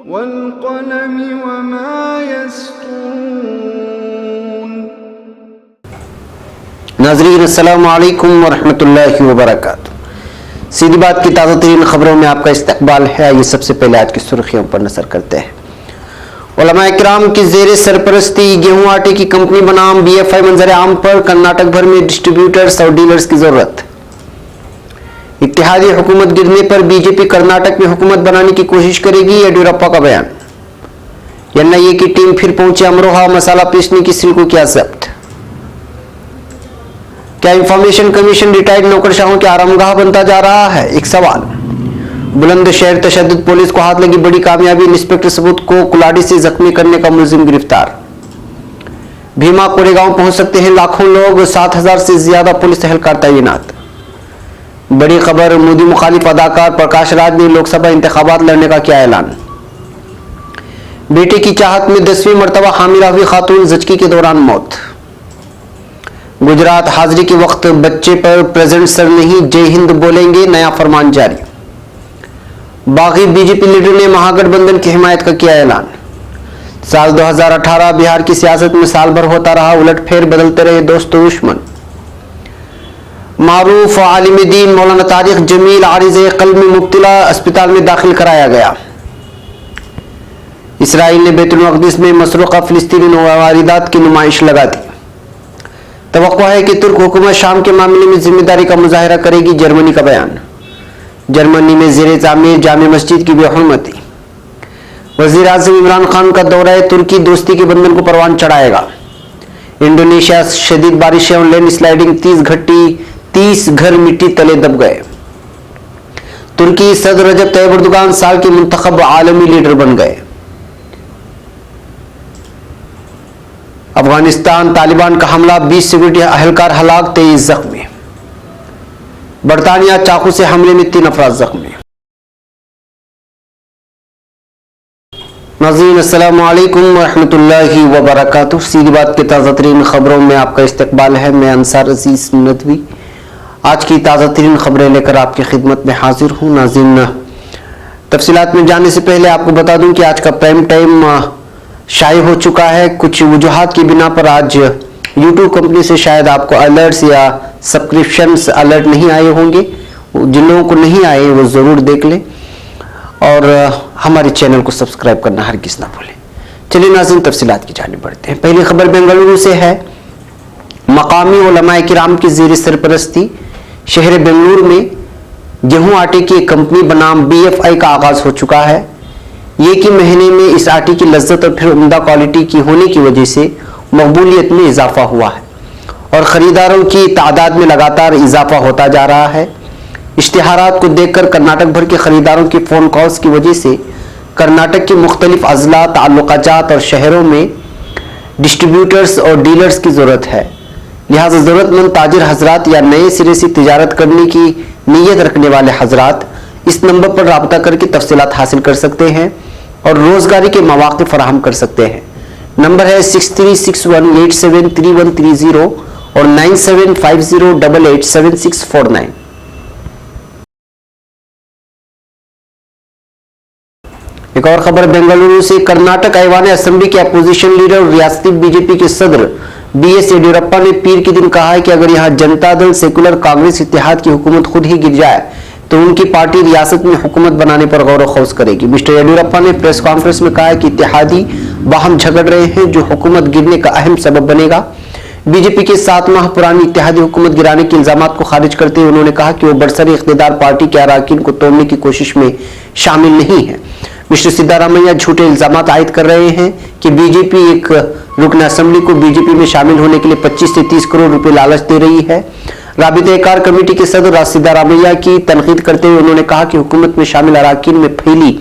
वल्क़लमि वमा यस्तूरून। नाज़रीन अस्सलामु अलैकुम वरहमतुल्लाहि वबरकातुहू। सीधी बात की ताज़ा तरीन खबरों में आपका इस्तकबाल है। ये सबसे पहले आज की सुर्खियों पर नजर करते हैं। उलमाए किराम की ज़ेरे सरपरस्ती गेहूं आटे की कंपनी बनाम BFI मंजर आम पर कर्नाटक भर में डिस्ट्रीब्यूटर्स और डीलर्स की जरूरत। इत्तेहादी हुकूमत गिरने पर बीजेपी कर्नाटक में हुकूमत बनाने की कोशिश करेगी, येडियूरप्पा का बयान। NIA की टीम फिर पहुंची अमरोहा, मसाला पीसने की सिल को किया जब्त। क्या इंफॉर्मेशन कमीशन रिटायर्ड नौकरशाहों के आरामगाह बनता जा रहा है? एक सवाल। बुलंदशहर तशद्दुद पुलिस को हाथ लगी बड़ी कामयाबी, इंस्पेक्टर सबूत को कुलाड़ी से जख्मी करने का मुलजिम गिरफ्तार। भीमा कोरेगांव पहुंच सकते हैं लाखों लोग, 7,000 से ज्यादा पुलिस एहलकार तैनात। बड़ी खबर, मोदी मुखालिफ अदाकार प्रकाश राज ने लोकसभा इंतखाबात लड़ने का किया ऐलान। बेटे की चाहत में 10वीं मर्तबा हामिला हुई खातून, ज़चकी के दौरान मौत। गुजरात हाजिरी के वक्त बच्चे पर प्रेजेंट सर नहीं जय हिंद बोलेंगे, नया फरमान जारी। बागी बीजेपी लीडर ने महागठबंधन की हिमायत का किया ऐलान। साल 2018 बिहार की सियासत में साल भर होता रहा उलटफेर, बदलते रहे दोस्त दुश्मन। मारूफ आलिम दीन मौलाना तारिक जमील आरिज़े क़ल्ब में मुब्तला, अस्पताल में दाखिल कराया गया। इसराइल ने बैतुल मक़दिस में मसरूक़ा फ़िलिस्तीनी वारदात की नुमाइश लगा दी। तवक्को है कि तुर्क हुकूमत शाम के मामले में जिम्मेदारी का मुजाहिरा करेगी, जर्मनी का बयान। जर्मनी में ज़ेरे तामीर जामे मस्जिद की बेहुरमती। वज़ीर आज़म इमरान खान का दौरा तुर्की दोस्ती के बंधन को परवान चढ़ाएगा। इंडोनेशिया शदीद बारिशें और लैंड स्लाइडिंग, 30 घर मिट्टी तले दब गए। तुर्की सदर रजब तैयब एर्दोगान साल के मुंतखब आलमी लीडर बन गए। अफगानिस्तान तालिबान का हमला, 20 सिक्योरिटी एहलकार हलाक, 23 जख्मी। बरतानिया चाकू से हमले में 3 अफराद जख्मी। नाज़रीन अस्सलामु अलैकुम वरहमतुल्लाहि वबरकातुहू। सीधी बात के ताज़ा तरीन खबरों में आपका इस्तकबाल है। मैं अंसार अजीज नदवी आज की ताज़ा तरीन खबरें लेकर आपकी खिदमत में हाजिर हूँ। नाज़रीन, तफसीलात में जाने से पहले आपको बता दूं कि आज का प्राइम टाइम शाये हो चुका है। कुछ वजूहात की बिना पर आज YouTube कंपनी से शायद आपको अलर्ट्स या सब्सक्रिप्शंस अलर्ट नहीं आए होंगे। जिन लोगों को नहीं आए वो ज़रूर देख लें और हमारे चैनल को सब्सक्राइब करना हरगिज़ ना भूलें। चलिए नाज़रीन, तफसीलात की जानिब बढ़ते हैं। पहली खबर बेंगलुरु से है। मकामी उलमाए किराम की ज़ेर सरपरस्ती शहर बेंगलुरु में गेहूं आटे की एक कंपनी बनाम BFI का आगाज हो चुका है। ये कि महीने में इस आटे की लज्जत और फिर उम्दा क्वालिटी की होने की वजह से मकबूलियत में इजाफा हुआ है और ख़रीदारों की तादाद में लगातार इजाफा होता जा रहा है। इश्तिहारात को देखकर कर्नाटक भर के ख़रीदारों की फ़ोन कॉल्स की वजह से कर्नाटक के मुख्तलिफ अज़ला, ताल्लुकात और शहरों में डिस्ट्रीब्यूटर्स और डीलर्स की ज़रूरत है। लिहाजा ज़रूरतमंद ताजिर हजरात या नए सिरे से तिजारत करने की नीयत रखने वाले हजरात इस नंबर पर रब्ता करके तफसीलात हासिल कर सकते हैं और रोज़गारी के मौक़े फराहम कर सकते हैं। नंबर है 6361873130 और 9750887649। एक और खबर बेंगलुरु से। कर्नाटक ऐवान असेंबली के अपोजिशन लीडर और रियासती बीजेपी के सदर BS येडियूरप्पा ने पीर के दिन कहा है कि अगर यहाँ जनता दल सेकुलर कांग्रेस इत्तेहाद की हुकूमत खुद ही गिर जाए तो उनकी पार्टी रियासत में हुकूमत बनाने पर गौर खौज करेगी। मिस्टर येडियूरप्पा ने प्रेस कॉन्फ्रेंस में कहा कि इत्तेहादी बाहम झगड़ रहे हैं जो हुकूमत गिरने का अहम सबब बनेगा। बीजेपी के 7 माह पुरानी इत्तेहादी हुकूमत गिराने के इल्जामात को खारिज करते हुए उन्होंने कहा कि वो बरसर इख्तिदार पार्टी के अराकीन को तोड़ने की कोशिश में शामिल नहीं है। मिस्टर सिद्धारामैया झूठे इल्जामात आयद कर रहे हैं कि बीजेपी एक रुकन असेंबली को बीजेपी में शामिल होने के लिए 25 से 30 करोड़ रुपए लालच दे रही है। राबिता-ए-कार कमेटी के सदर सिद्धारामैया की तनकीद करते हुए उन्होंने कहा कि हुकूमत में शामिल अराकीन में फैली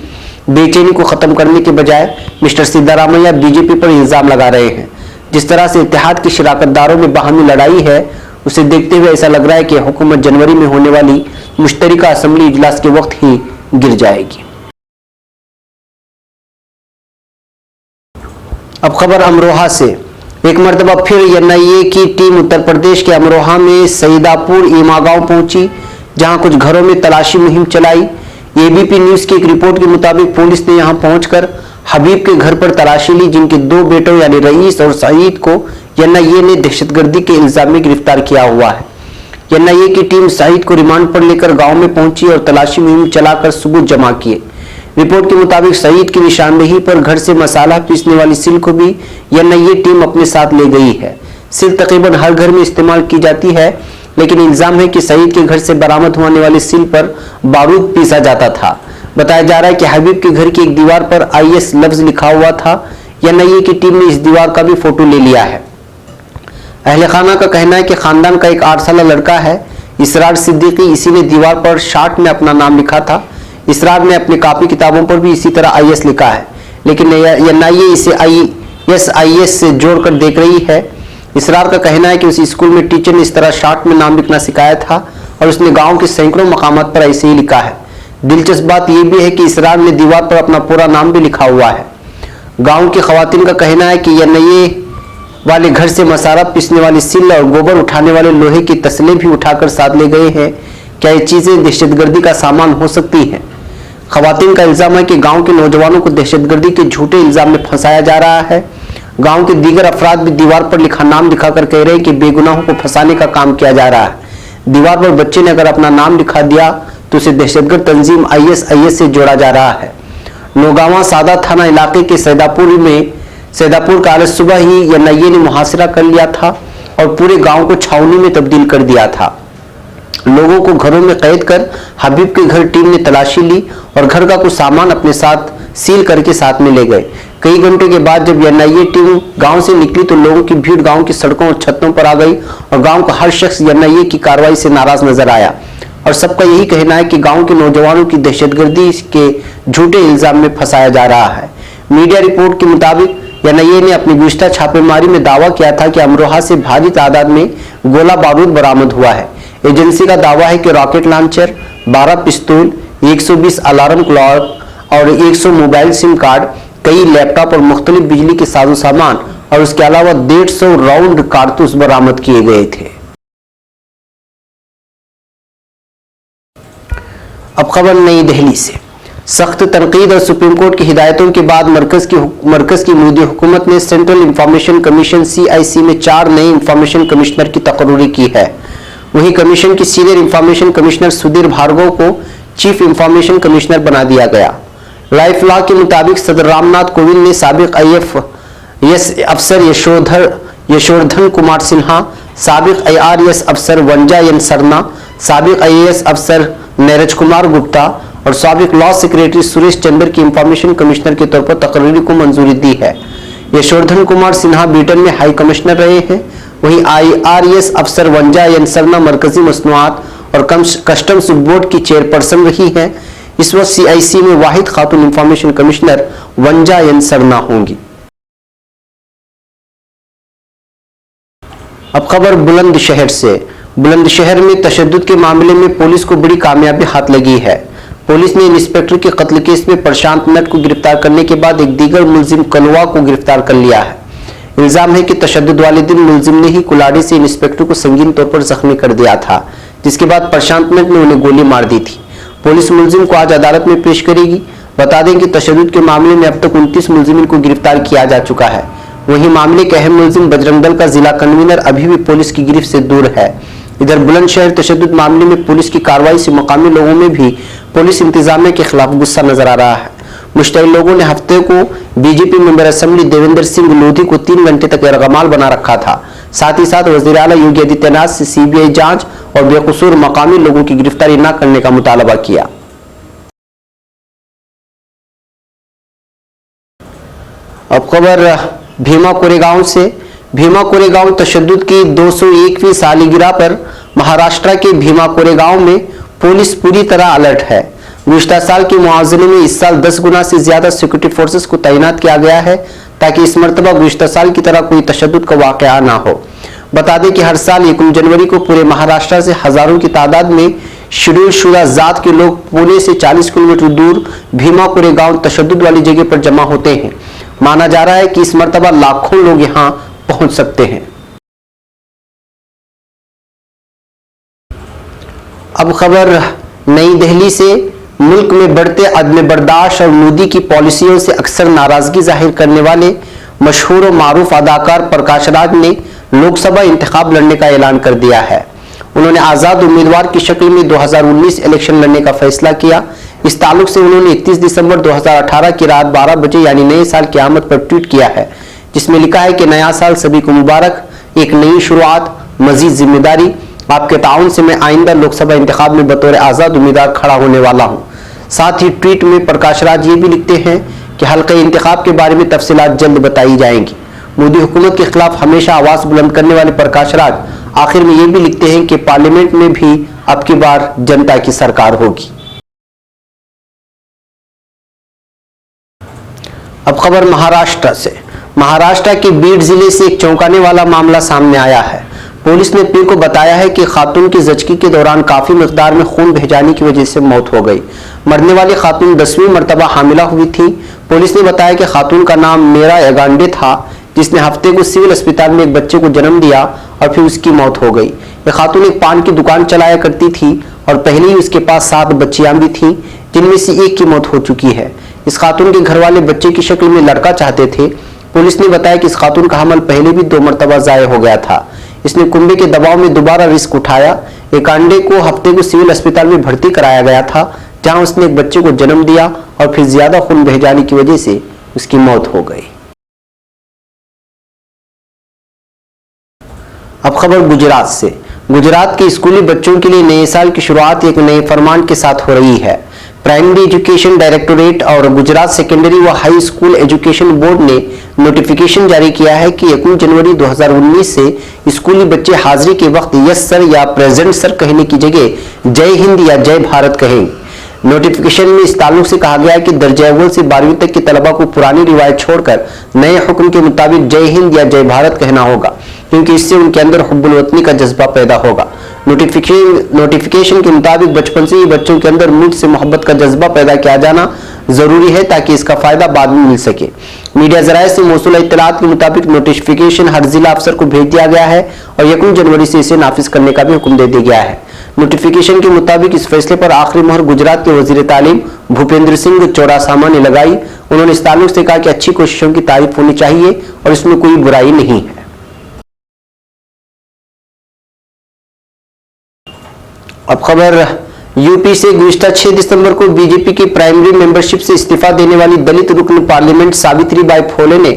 बेचैनी को खत्म करने के बजाय मिस्टर सिद्धारामैया बीजेपी पर इल्जाम लगा रहे हैं। जिस तरह से इत्तेहाद के शराकतदारों में बाहमी लड़ाई है उसे देखते हुए ऐसा लग रहा है कि हुकूमत जनवरी में होने वाली मुश्तरका असेंबली इजलास के वक्त ही गिर जाएगी। अब खबर अमरोहा से। एक मरतबा फिर NIA की टीम उत्तर प्रदेश के अमरोहा में सईदापुर ईमा गांव पहुंची, जहां कुछ घरों में तलाशी मुहिम चलाई। एबीपी न्यूज की एक रिपोर्ट के मुताबिक पुलिस ने यहां पहुंचकर हबीब के घर पर तलाशी ली, जिनके दो बेटों यानी रईस और सईद को एनआईए ने दहशतगर्दी के इल्जाम में गिरफ्तार किया हुआ है। एनआईए की टीम सईद को रिमांड पर लेकर गांव में पहुंची और तलाशी मुहिम चलाकर सबूत जमा किए। रिपोर्ट के मुताबिक सईद की निशानदेही पर घर से मसाला पीसने वाली सिल को भी एनआईए टीम अपने साथ ले गई है। सिल तकरीबन हर घर में इस्तेमाल की जाती है, लेकिन इल्जाम है कि सईद के घर से बरामद होने वाली सिल पर बारूद पीसा जाता था। बताया जा रहा है कि हबीब के घर की एक दीवार पर आईएस लफ्ज लिखा हुआ था। एनआईए की टीम ने इस दीवार का भी फोटो ले लिया है। अहले खाना का कहना है कि खानदान का एक 8 साल लड़का है इसरार सिद्दीकी, इसी ने दीवार पर शार्ट में अपना नाम लिखा था। इसरार ने अपनी कॉपी किताबों पर भी इसी तरह आईएस लिखा है, लेकिन एनआईए इसे आईएस से जोड़कर देख रही है। इसरार का कहना है कि उस स्कूल में टीचर ने इस तरह शार्ट में नाम लिखना सिखाया था और उसने गांव के सैकड़ों मकामात पर ऐसे ही लिखा है। दिलचस्प बात यह भी है कि इसरार ने दीवार पर अपना पूरा नाम भी लिखा हुआ है। गांव की खवातीन का कहना है कि एनआईए वाले घर से मसाला पीसने वाली सिल और गोबर उठाने वाले लोहे की तसले भी उठाकर साथ ले गए हैं। क्या ये चीजें दहशतगर्दी का सामान हो सकती हैं? खवातीन का इल्जाम है कि गांव के नौजवानों को दहशतगर्दी के झूठे इल्जाम में फंसाया जा रहा है। गांव के दीगर अफराद भी दीवार पर लिखा नाम दिखाकर कह रहे हैं कि बेगुनाहों को फंसाने का काम किया जा रहा है। दीवार पर बच्चे ने अगर अपना नाम लिखा दिया तो उसे दहशतगर्द तंजीम आईएस से जोड़ा जा रहा है। नौगावा सादा थाना इलाके के सैदापुर का आज सुबह ही एनआईए ने मुहासिरा कर लिया था और पूरे गांव को छावनी में तब्दील कर दिया था। लोगों को घरों में कैद कर हबीब के घर टीम ने तलाशी ली और घर का कुछ सामान अपने साथ सील करके साथ में ले गए। कई घंटे के बाद जब एनआईए टीम गांव से निकली तो लोगों की भीड़ गांव की सड़कों और छतों पर आ गई और गांव का हर शख्स एनआईए की कार्रवाई से नाराज नजर आया और सबका यही कहना है कि गांव के नौजवानों की दहशतगर्दी के झूठे इल्जाम में फंसाया जा रहा है। मीडिया रिपोर्ट के मुताबिक एनआईए ने अपनी गुज़िश्ता छापेमारी में दावा किया था कि अमरोहा से भारी तादाद में गोला बारूद बरामद हुआ है। एजेंसी का दावा है कि रॉकेट लॉन्चर, 12 पिस्तौल, 120 अलार्म क्लॉक और 100 मोबाइल सिम कार्ड, कई लैपटॉप और मुख्तलिफ बिजली के साजो सामान और उसके अलावा 150 राउंड कारतूस बरामद किए गए थे। अब खबर नई दिल्ली से। सख्त तनकीद और सुप्रीम कोर्ट की हिदायतों के बाद मरकज की मोदी हुकूमत ने सेंट्रल इंफॉर्मेशन कमीशन CIC में 4 नए इंफॉर्मेशन कमिश्नर की तकर्री की है। वहीं कमीशन की senior information commissioner Sudhir Bhargav को चीफ इंफॉर्मेशन कमिश्नर बना दिया गया। लाइफ लॉ के मुताबिक सदर रामनाथ कोविंद ने साबिक IAS अफसर यशोधर्न कुमार सिन्हा, साबिक IRS अफसर वंजा एन सरना, साबिक IAS अफसर नीरज कुमार गुप्ता और साबिक लॉ सेक्रेटरी सुरेश चंद्र की इंफॉर्मेशन कमिश्नर के तौर पर तकर्री को मंजूरी दी है। यशोधर्न कुमार सिन्हा ब्रिटेन में हाई कमिश्नर रहे हैं। वहीं IRS अफसर वंजा एन सरना मरकजी मसनूआत और कस्टम्स बोर्ड की चेयरपर्सन रही हैं। इस वक्त CIC में वाहिद खातून इंफॉर्मेशन कमिश्नर वंजा एन सरना होंगी। अब खबर बुलंदशहर से। बुलंदशहर में तशद्दुद के मामले में पुलिस को बड़ी कामयाबी हाथ लगी है। पुलिस ने इंस्पेक्टर के कत्ल केस में प्रशांत नट को गिरफ्तार करने के बाद एक दीगर मुलजिम कलवा को गिरफ्तार कर लिया है। इल्जाम है कि तशद्दुद वाले दिन मुलजिम ने ही कुल्हाड़ी से इंस्पेक्टर को संगीन तौर पर जख्मी कर दिया था, जिसके बाद प्रशांत नट ने उन्हें गोली मार दी थी। पुलिस मुलजिम को आज अदालत में पेश करेगी। बता दें कि तशद्दुद के मामले में अब तक 29 मुलजिमिन को गिरफ्तार किया जा चुका है। वहीं मामले के अहम मुलजिम बजरंग दल का जिला कन्वीनर अभी भी पुलिस की गिरफ्त से दूर है। इधर बुलंदशहर तशद्दुद मामले में पुलिस की कार्रवाई से मकामी लोगों में भी पुलिस इंतजामिया के खिलाफ गुस्सा नजर आ रहा है। मुश्तइल लोगों ने हफ्ते को BJP member assembly Devendra Singh Lodhi को 3 घंटे तक यरगमाल बना रखा था। साथ ही साथ वज़ीर आला योगी आदित्यनाथ से CBI जांच और बेकसूर मकामी लोगों की गिरफ्तारी न करने का मुतालबा किया। अब खबर भीमा कोरेगांव से। भीमा कोरेगांव तशद्दुद की 201वीं सालगिरह पर महाराष्ट्र के भीमा कोरेगांव में पुलिस पूरी तरह अलर्ट है। गुज़िश्ता साल के मुआवजे में इस साल 10 गुना से ज्यादा सिक्योरिटी फोर्सेस को तैनात किया गया है ताकि इस मरतबा गुज़िश्ता साल की तरह कोई तशद्दुद का वाक़या ना हो। बता दें कि हर साल 1 जनवरी को पूरे महाराष्ट्र से हजारों की तादाद में शेड्यूल शुदा जात के लोग पुणे से 40 किलोमीटर दूर भीमा कोरेगांव तशद्दुद वाली जगह पर जमा होते हैं। माना जा रहा है कि इस मरतबा लाखों लोग यहाँ पहुंच सकते हैं। अब खबर नई दिल्ली से। मुल्क में बढ़ते अदम बर्दाश्त और मोदी की पॉलिसियों से अक्सर नाराजगी जाहिर करने वाले मशहूर और मारूफ अदाकार प्रकाश राज ने लोकसभा इंतखाब लड़ने का ऐलान कर दिया है। उन्होंने आजाद उम्मीदवार की शक्ल में 2019 इलेक्शन लड़ने का फैसला किया। इस ताल्लुक से उन्होंने 31 दिसंबर 2018 की रात 12 बजे यानी नए साल की आमद पर ट्वीट किया है, जिसमें लिखा है कि नया साल सभी को मुबारक, एक नई शुरुआत, मजीद जिम्मेदारी। आपके ताउन से मैं आइंदा लोकसभा इंतखाब में बतौर आजाद उम्मीदवार खड़ा होने वाला हूं। साथ ही ट्वीट में प्रकाश राज ये भी लिखते हैं कि हल्के इंतखाब के बारे में तफसीलात जल्द बताई जाएंगी। मोदी हुकूमत के खिलाफ हमेशा आवाज बुलंद करने वाले प्रकाश राज आखिर में ये भी लिखते हैं कि पार्लियामेंट में भी अब की बार जनता की सरकार होगी। अब खबर महाराष्ट्र से। महाराष्ट्र के बीड जिले से एक चौंकाने वाला मामला सामने आया है। पुलिस ने पीर को बताया है कि खातून की जचकी के दौरान काफी मिकदार में खून बह जाने की वजह से मौत हो गई। मरने वाली खातून 10वीं मर्तबा हामिला हुई थी। पुलिस ने बताया कि खातून का नाम मेरा एगांडे था, जिसने हफ्ते को सिविल अस्पताल में एक बच्चे को जन्म दिया और फिर उसकी मौत हो गई। यह खातून एक पान की दुकान चलाया करती थी और पहले ही उसके पास 7 बच्चियां भी थीं, जिनमें से एक की मौत हो चुकी है। इस खातून के घर वाले बच्चे की शक्ल में लड़का चाहते थे। पुलिस ने बताया कि इस खातून का हमल पहले भी 2 मरतबा जाया हो गया था। इसने कुंबे के दबाव में दोबारा रिस्क उठाया। एकांडे को हफ्ते को सिविल अस्पताल में भर्ती कराया गया था, जहां उसने एक बच्चे को जन्म दिया और फिर ज्यादा खून बह जाने की वजह से उसकी मौत हो गई। अब खबर गुजरात से। गुजरात के स्कूली बच्चों के लिए नए साल की शुरुआत एक नए फरमान के साथ हो रही है। प्राइमरी एजुकेशन डायरेक्टोरेट और गुजरात सेकेंडरी व हाई स्कूल एजुकेशन बोर्ड ने नोटिफिकेशन जारी किया है कि 1 जनवरी 2019 से स्कूली बच्चे हाजिरी के वक्त यस सर या प्रेजेंट सर कहने की जगह जय हिंद या जय भारत कहेंगे। नोटिफिकेशन में इस ताल्लुक से कहा गया है कि दर्जा अव्वल से 12वीं तक के तलबा को पुरानी रिवायत छोड़कर नए हुक्म के मुताबिक जय हिंद या जय भारत कहना होगा, क्योंकि इससे उनके अंदर हुब्बुल वतनी का जज्बा पैदा होगा। नोटिफिकेशन के मुताबिक बचपन से ही बच्चों के अंदर मुल्क से मोहब्बत का जज्बा पैदा किया जाना जरूरी है, ताकि इसका फायदा बाद में मिल सके। मीडिया जराये से मौसूल इत्तलात के मुताबिक नोटिफिकेशन हर जिला अफसर को भेज दिया गया है और 1 जनवरी से इसे नाफिज करने का भी हुक्म दे दिया गया है। नोटिफिकेशन के मुताबिक इस फैसले पर आखिरी मोहर गुजरात के वजीर तालीम भूपेंद्र सिंह चौरासामा ने लगाई। उन्होंने इस ताल्लुक से कहा कि अच्छी कोशिशों की तारीफ होनी चाहिए और इसमें कोई बुराई नहीं है। अब खबर यूपी से। गुज़िश्ता 6 दिसंबर को बीजेपी की प्राइमरी मेंबरशिप से इस्तीफा देने वाली दलित रुकन पार्लियामेंट सावित्रीबाई फुले ने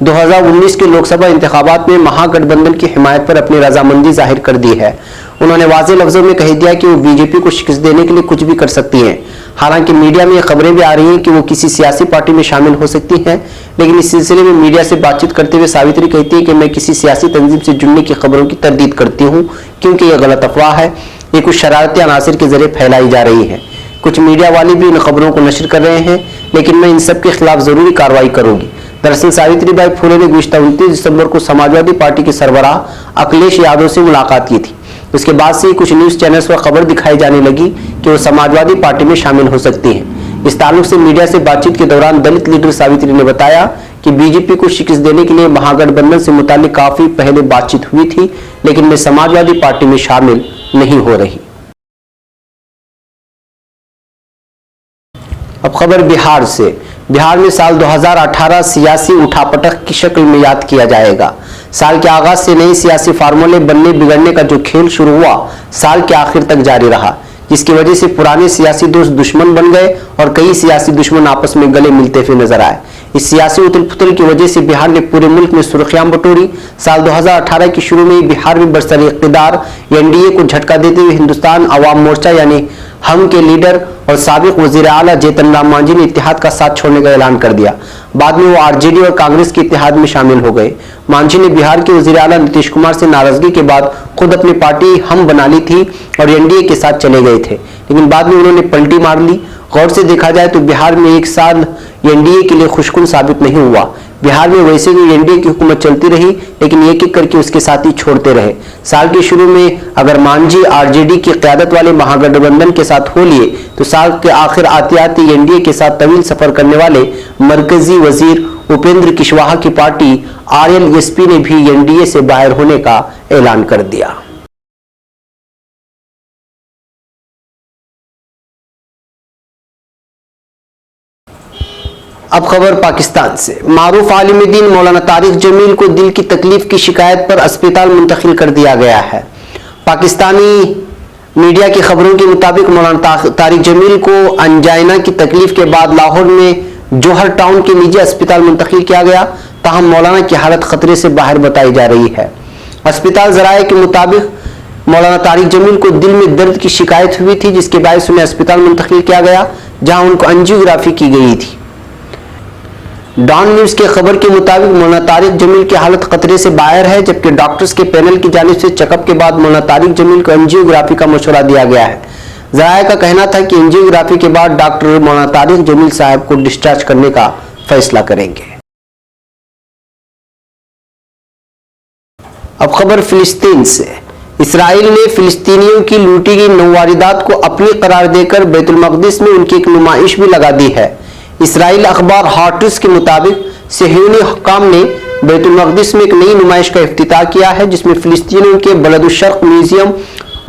2019 के लोकसभा इंतखाबात में महागठबंधन की हिमायत पर अपनी रजामंदी जाहिर कर दी है। उन्होंने वाज़ेह लफ्जों में कह दिया कि वो बीजेपी को शिकस्त देने के लिए कुछ भी कर सकती हैं। हालांकि मीडिया में खबरें भी आ रही हैं कि वो किसी सियासी पार्टी में शामिल हो सकती हैं, लेकिन इस सिलसिले में मीडिया से बातचीत करते हुए सावित्री कहती है कि मैं किसी सियासी तंजीम से जुड़ने की खबरों की तरदीद करती हूँ, क्योंकि यह गलत अफवाह है। ये कुछ शरारती अनासिर के जरिए फैलाई जा रही है। कुछ मीडिया वाले भी इन खबरों को नशर कर रहे हैं, लेकिन मैं इन सब के खिलाफ जरूरी कार्रवाई करूंगी। दरअसल सावित्रीबाई फुले ने गुज़िश्ता 29 दिसंबर को समाजवादी पार्टी के सरबराह अखिलेश यादव से मुलाकात की थी। उसके बाद से कुछ न्यूज चैनल्स पर खबर दिखाई जाने लगी कि वो समाजवादी पार्टी में शामिल हो सकती हैं। इस ताल्लुक से मीडिया से बातचीत के दौरान दलित लीडर सावित्री ने बताया कि बीजेपी को शिकस्त देने के लिए महागठबंधन से मुताल्लिक काफी पहले बातचीत हुई थी, लेकिन मैं समाजवादी पार्टी में शामिल नहीं हो रही। अब खबर बिहार से। बिहार में साल 2018 सियासी उठापटक की शक्ल में याद किया जाएगा। साल के आगाज से नए सियासी फार्मूले बनने बिगड़ने का जो खेल शुरू हुआ, साल के आखिर तक जारी रहा, जिसकी वजह से पुराने सियासी दोस्त दुश्मन बन गए और कई सियासी दुश्मन आपस में गले मिलते हुए नजर आए। इस सियासी उथल पुथल की वजह से बिहार ने पूरे मुल्क में सुर्खियां बटोरी। साल 2018 के शुरू में बिहार में बरसर इक़्तिदार एनडीए को झटका देते हुए हिंदुस्तान अवाम मोर्चा यानी हम के लीडर और साबिक वजीर आला जीतन राम मांझी ने इत्तेहाद का साथ छोड़ने का ऐलान कर दिया। बाद में वो आरजेडी और कांग्रेस के इत्तेहाद में शामिल हो गए। मांझी ने बिहार के वजीर आला नीतीश कुमार से नाराजगी के बाद खुद अपनी पार्टी हम बना ली थी और एनडीए के साथ चले गए थे, लेकिन बाद में उन्होंने पलटी मार ली। गौर से देखा जाए तो बिहार में एक साल एनडीए के लिए खुशकुन साबित नहीं हुआ। बिहार में वैसे भी एनडीए की हुकूमत चलती रही, लेकिन एक एक करके उसके साथी छोड़ते रहे। साल के शुरू में अगर मांझी आरजेडी की क़यादत वाले महागठबंधन के साथ हो लिए, तो साल के आखिर आते आते एनडीए के साथ तवील सफर करने वाले मरकजी वजीर उपेंद्र कुशवाहा की पार्टी आरएलएसपी ने भी एनडीए से बाहर होने का ऐलान कर दिया। अब खबर पाकिस्तान से। मारूफ आलिम दीन मौलाना तारिक जमील को दिल की तकलीफ की शिकायत पर अस्पताल मुंतकिल कर दिया गया है। पाकिस्तानी मीडिया की खबरों के मुताबिक मौलाना तारिक जमील को अंजाइना की तकलीफ के बाद लाहौर में जोहर टाउन के निजी अस्पताल मुंतकिल किया गया, ताहम मौलाना की हालत खतरे से बाहर बताई जा रही है। अस्पताल जराये के मुताबिक मौलाना तारिक जमील को दिल में दर्द की शिकायत हुई थी, जिसके बायस उन्हें अस्पताल मुंतकिल किया गया, जहां उनको एंजियोग्राफी की गई थी। डॉन न्यूज के खबर के मुताबिक मौलाना तारिक जमील की हालत खतरे से बाहर है, जबकि डॉक्टर्स के पैनल की जानिब से चेकअप के बाद मौलाना तारिक जमील को एंजियोग्राफी का मशवरा दिया गया है। जराये का कहना था कि एंजियोग्राफी के बाद डॉक्टर मौलाना तारिक जमील साहब को डिस्चार्ज करने का फैसला करेंगे। अब खबर फिलिस्तीन से। इसराइल ने फिलिस्तीनियों की लूटी गई नौवारिदात को अपनी करार देकर बैतुल मक़दिस में उनकी एक नुमाइश भी लगा दी है। इसराइल अखबार हार्टस के मुताबिक सहयूनी हुक्काम ने बैतुल मक़दिस में एक नई नुमाइश का इफ्तिताह किया है, जिसमें फिलिस्तीनियों के बलदुश्शर्क़ म्यूजियम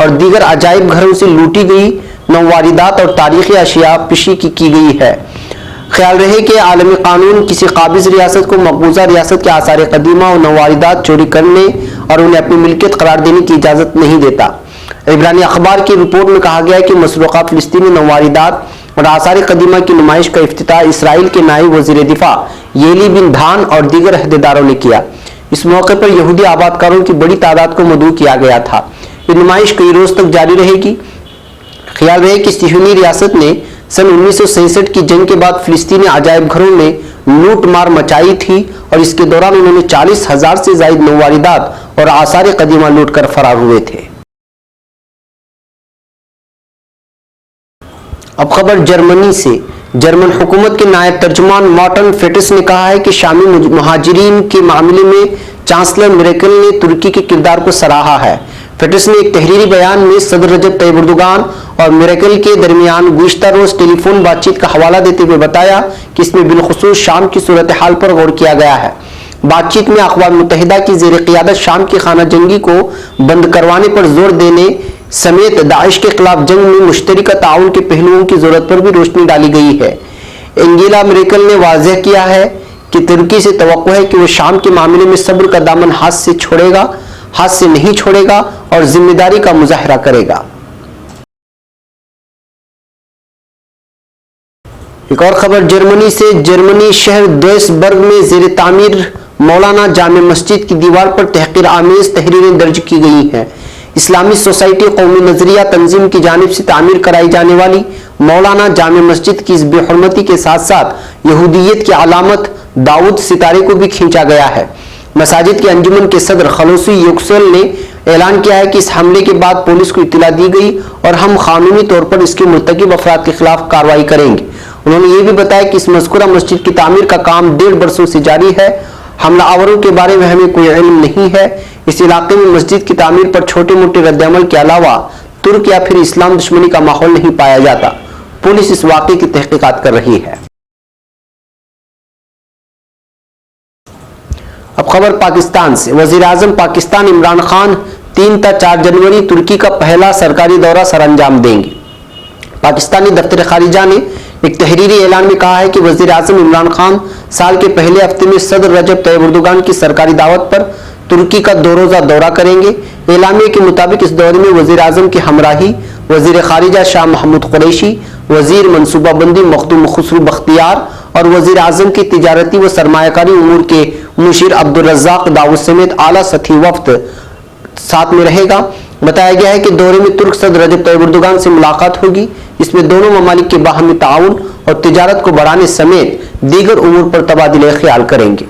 और दीगर अजायब घरों से लूटी गई नौवारिदात और तारीखी अशिया पेशी की गई है। ख्याल रहे कि आलमी कानून किसी काबिज रियासत को मकबूजा रियासत के आसार कदीमा और नौवारिदात चोरी करने और उन्हें अपनी मिल्कियत करार देने की इजाज़त नहीं देता। इब्रानी अखबार की रिपोर्ट में कहा गया है कि मसरूक़ा फिलिस्तीनी नौवारिदात और आसार कदीमा की नुमाइश का इफ्तिताह इसराइल के नायब वज़ीर दिफा येली बिन धान और दीगर अहदेदारों ने किया। इस मौके पर यहूदी आबादकारों की बड़ी तादाद को मदऊ किया गया था। ये नुमाइश कई रोज तक जारी रहेगी। ख्याल रहे कि सिहूनी रियासत ने सन 1967 की जंग के बाद फिलिस्तीनी अजायब घरों में लूट मार मचाई थी और इसके दौरान उन्होंने 40,000 से ज्यादा नौवारिदात और आसार कदीमा लूट कर फरार हुए थे। अब खबर जर्मनी से। जर्मन हुकूमत के नायब तर्जुमान मॉर्टन फेटिस ने कहा है कि शामी मुहाजिरीन के मामले में चांसलर मेर्केल ने तुर्की के किरदार को सराहा है। फेटिस ने एक तहरीरी बयान में सदर रजब तय्यिब एर्दोगान और मेर्केल के दरमियान गुज़िश्ता रोज टेलीफोन बातचीत का हवाला देते हुए बताया कि इसमें बिलखुसूस शाम की सूरत हाल पर गौर किया गया है। बातचीत में अक़वाम मुत्तहिदा की ज़ेर क़ियादत शाम की खाना जंगी को बंद करवाने पर जोर देने समेत दाइश के खिलाफ जंग में मुश्तरका ताउन के पहलुओं की जरूरत पर भी रोशनी डाली गई है। एंगेला मेर्केल ने वाज़ेह किया है कि तुर्की से तवक्को है कि वह शाम के मामले में सब्र का दामन हाथ से नहीं छोड़ेगा और जिम्मेदारी का मुजाहरा करेगा। एक और खबर जर्मनी से। जर्मनी शहर दुइसबर्ग में ज़ेर तामीर मौलाना जामे मस्जिद की दीवार पर तहकीर आमेज तहरीरें दर्ज की गई हैं। इस्लामी सोसाइटी कौमी नजरिया तंजीम की जानिब से तामीर कराई जाने वाली मौलाना जामे मस्जिद की इस बेहरमती के साथ साथ यहूदियत की अलामत दाऊद सितारे को भी खींचा गया है। मसाजिद के अंजुमन के सदर खलूसी युक्सल ने ऐलान किया है कि इस हमले के बाद पुलिस को इत्तला दी गई और हम कानूनी तौर पर इसके मुर्तकिब अफराद के खिलाफ कार्रवाई करेंगे। उन्होंने ये भी बताया कि इस मज़कूरा मस्जिद की तामीर का काम 1.5 बरसों से जारी है। हमलावरों के बारे में हमें कोई इल्म नहीं है। इस इलाके में मस्जिद की तामीर पर छोटे मोटे रद्द-ए-अमल के अलावा तुर्क या फिर इस्लाम दुश्मनी का माहौल नहीं पाया जाता। पुलिस इस वाक़े की तहकीकात कर रही है। अब खबर पाकिस्तान से। वज़ीर-ए-आज़म पाकिस्तान इमरान खान 3 ta 4 जनवरी तुर्की का पहला सरकारी दौरा सरअंजाम देंगे। पाकिस्तानी दफ्तर खारिजा ने एक तहरीरी ऐलान में कहा है कि वज़ीर-ए-आज़म इमरान खान साल के पहले हफ्ते में सदर रजब तय्यिब एर्दोगान की सरकारी दावत पर तुर्की का 2 रोज़ा दौरा करेंगे। एलामिया के मुताबिक इस दौरे में वज़ीर-ए-आज़म की हमराही वज़ीर खारिजा शाह महमूद कुरैशी, वज़ीर मनसूबाबंदी मखदूम खुसरू बख्तियार और वज़ीर-ए-आज़म की तिजारती व सरमायाकारी उमूर के मुशीर अब्दुल रज़्ज़ाक दाऊद समेत आला सतही वफ्द साथ में रहेगा। बताया गया है कि दौरे में तुर्क सदर रजब तय्यिब एर्दोगान से मुलाकात होगी। इसमें दोनों ममालिक के बाहमी ताउन और तिजारत को बढ़ाने समेत दीगर उमूर पर तबादिले ख्याल करेंगे।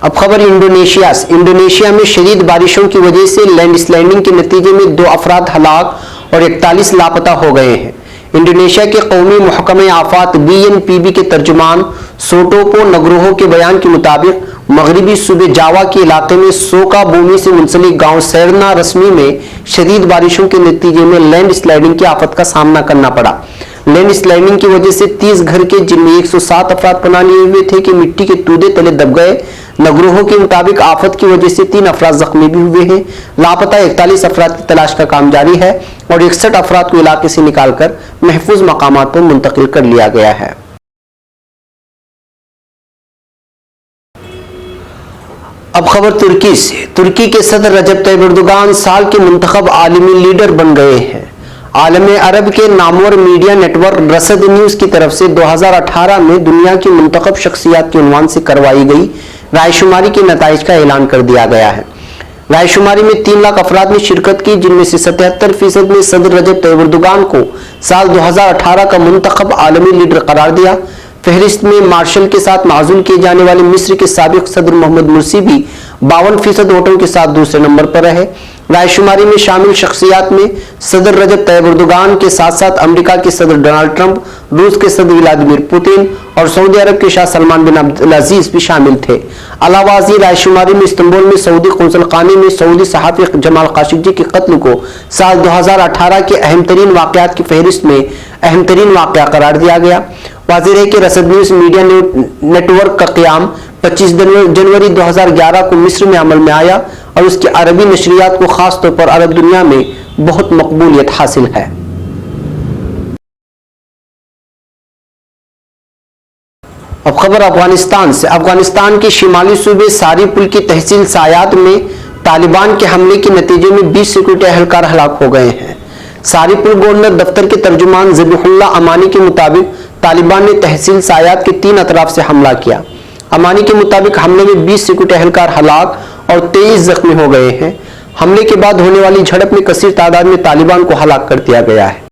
अब खबर इंडोनेशिया से। इंडोनेशिया में शदीद बारिशों की वजह से लैंडस्लाइडिंग के नतीजे में 2 अफराद हलाक और 41 लापता हो गए हैं। इंडोनेशिया के कौमी महकमे आफात BNPB के तर्जुमान सोटोपो नगरोहो के बयान के मुताबिक मगरबी सूबे जावा के इलाके में सोका भूमि से मुंसलिक गांव सैरना रस्मी में शदीद बारिशों के नतीजे में लैंड स्लाइडिंग की आफत का सामना करना पड़ा। लैंडस्लाइडिंग की वजह से 30 घर के जिनमें 107 अफराद पनाह लिए हुए थे कि मिट्टी के तूदे तले दब गए। नगरोहों के मुताबिक आफत की वजह से 3 अफराद जख्मी भी हुए हैं। लापता 41 अफराद की तलाश का काम जारी है और 61 अफराद को इलाके से निकालकर महफूज मकामात पर मुंतकिल कर लिया गया है। अब खबर तुर्की से। तुर्की के सदर रजब तैयब एर्दोगान साल के मुंतखब आलमी लीडर बन गए हैं। आलम अरब के नामवर मीडिया नेटवर्क रसद न्यूज की तरफ से 2018 में दुनिया की मुंतखब शख्सियात के उन्वान से करवाई गई रायशुमारी के नताइज का ऐलान कर दिया गया है। रायशुमारी में 3 लाख अफराद ने शिरकत की, जिनमें से 77% ने सदर रजब तैयब एर्दोगान को साल 2018 का मुंतखब आलमी लीडर करार दिया। फहरिस्त में मार्शल के साथ माजूल किए जाने वाले मिस्र के साबिक सदर मोहम्मद मुर्सी भी 52% वोटों के साथ दूसरे नंबर पर रहे। रायशुमारी में शामिल शख्सियात में सदर रजब तैयब एर्दोगान के साथ साथ अमेरिका के सदर डोनाल्ड ट्रंप, रूस के सदर व्लादिमीर पुतिन और सऊदी अरब के शाह सलमान बिन अब्दुल अजीज भी शामिल थे। अलावाजी रायशुमारी में इस्तांबुल में सऊदी कौंसल खाने में सऊदी सहाफी जमाल खाशोगी के कत्ल को साल 2018 के अहम तरीन वाकयात की फहरिस्त में अहम तरीन वाकया करार दिया गया। वाज़ेह है कि रसद न्यूज मीडिया नेटवर्क का क़याम 25 जनवरी 2011 को मिस्र में अमल में आया और उसकी अरबी नशरियात को खास तौर पर अरब दुनिया में बहुत मकबूलियत हासिल है। अब खबर अफगानिस्तान से। अफगानिस्तान के शिमाली सूबे सारीपुल की तहसील सायात में तालिबान के हमले के नतीजे में 20 सिक्योरिटी एहलकार हलाक हो गए हैं। सारीपुल गवर्नर दफ्तर के तर्जुमान ज़बीहुल्लाह अमानी के मुताबिक तालिबान ने तहसील सायात के 3 अतराफ से हमला किया। अमानी के मुताबिक हमले में 20 सिक्योरिटी एहलकार हलाक और 23 जख्मी हो गए हैं। हमले के बाद होने वाली झड़प में कसीर तादाद में तालिबान को हलाक कर दिया गया है।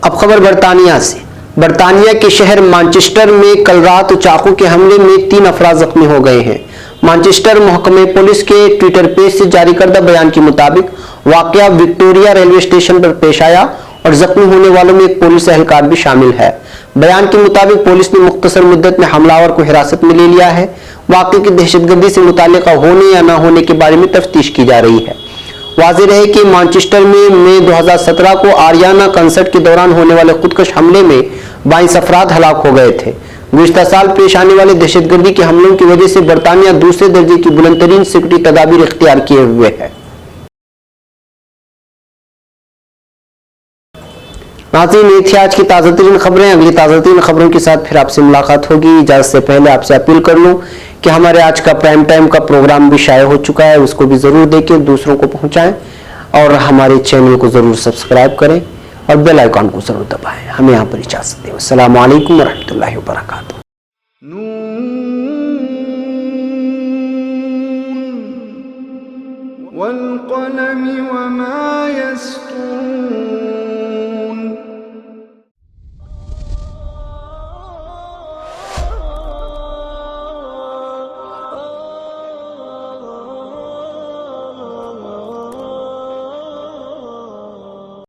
अब खबर बरतानिया से। बरतानिया के शहर मानचेस्टर में कल रात चाकू के हमले में 3 अफराद जख्मी हो गए हैं। मानचेस्टर महकमे पुलिस के ट्विटर पेज से जारी करदा बयान के मुताबिक वाकया विक्टोरिया रेलवे स्टेशन पर पेश आया और जख्मी होने वालों में एक पुलिस एहलकार भी शामिल है। बयान के मुताबिक पुलिस ने मुख्तसर मुद्दत में हमलावर को हिरासत में ले लिया है। वाकये की दहशतगर्दी से मुताल्लिका होने या न होने के बारे में तफ्तीश की जा रही है। वाज़ेह रहे कि मानचेस्टर में मई 2017 को आरियाना कंसर्ट के दौरान होने वाले खुदकश हमले में 22 अफराद हलाक हो गए थे। गुज़िश्ता साल पेश आने वाले दहशतगर्दी के हमलों की वजह से बरतानिया दूसरे दर्जे की बुलंदतरीन सिक्योरिटी तदाबीर इख्तियार किए हुए है। नाज़रीन, ये थी आज की ताज़ा तरीन खबरें। अगली ताज़ा तरीन खबरों के साथ फिर आपसे मुलाकात होगी। इजाज़त से पहले आपसे अपील कर लूँ कि हमारे आज का प्राइम टाइम का प्रोग्राम भी शाया हो चुका है, उसको भी ज़रूर देखें, दूसरों को पहुँचाएँ और हमारे चैनल को ज़रूर सब्सक्राइब करें और बेल आइकॉन को ज़रूर दबाएँ। हमें यहाँ पर इजाज़त दें। अस्सलामु अलैकुम वरहमतुल्लाहि वबरकातुहू। वल क़लम वमा यस्तूरून।